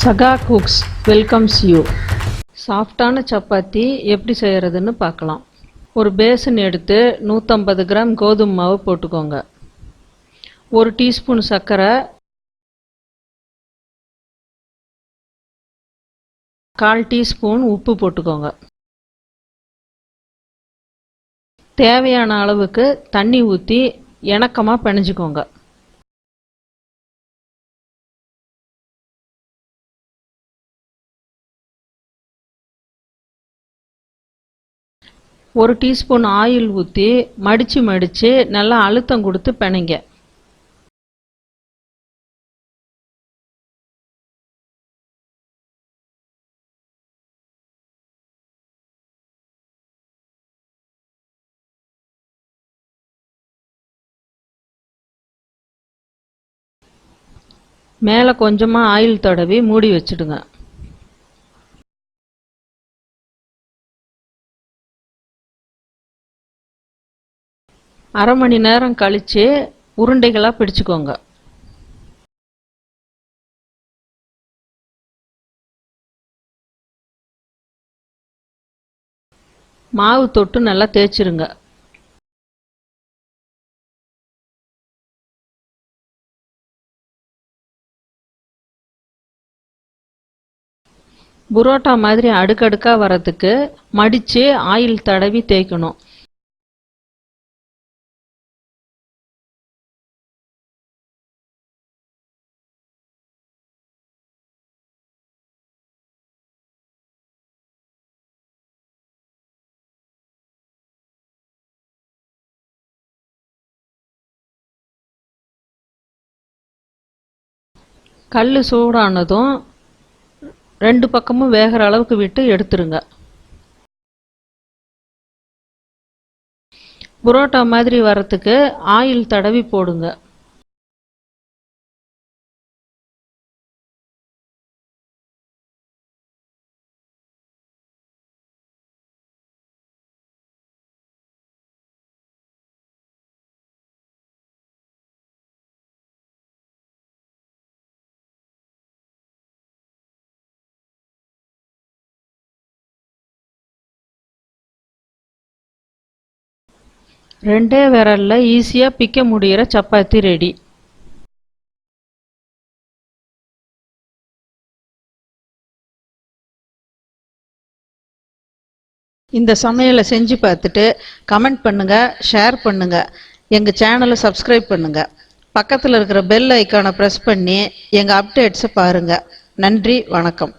Saga Cooks welcomes you. சாஃப்டான சப்பாத்தி எப்படி செய்கிறதுன்னு பார்க்கலாம். ஒரு பேசன் எடுத்து 150 கிராம் கோதுமை மாவு போட்டுக்கோங்க. 1 டீஸ்பூன் சர்க்கரை, 1/4 டீஸ்பூன் உப்பு போட்டுக்கோங்க. தேவையான அளவுக்கு தண்ணி ஊற்றி இணக்கமாக பிணைஞ்சிக்கோங்க. ஒரு டீஸ்பூன் ஆயில் ஊற்றி மடித்து நல்லா அழுத்தம் கொடுத்து பிணைங்க. மேலே கொஞ்சமாக ஆயில் தடவி மூடி வச்சிடுங்க. அரை மணி நேரம் கழித்து உருண்டைகளாக பிடிச்சிக்கோங்க. மாவு தொட்டு நல்லா தேய்ச்சிருங்க. புரோட்டா மாதிரி அடுக்கடுக்காக வரதுக்கு மடித்து ஆயில் தடவி தேய்க்கணும். கல் சூடானதும் 2 பக்கமும் வேகிற அளவுக்கு விட்டு எடுத்துருங்க. புரோட்டா மாதிரி வரத்துக்கு ஆயில் தடவி போடுங்க. ரெண்டே விரல்ல ஈஸியாக பிக்க முடிகிற சப்பாத்தி ரெடி. இந்த சமையலை செஞ்சு பார்த்துட்டு கமெண்ட் பண்ணுங்க, ஷேர் பண்ணுங்க, எங்கள் சேனலை சப்ஸ்கிரைப் பண்ணுங்க, பக்கத்தில் இருக்கிற பெல் ஐக்கானை ப்ரெஸ் பண்ணி எங்கள் அப்டேட்ஸை பாருங்க. நன்றி, வணக்கம்.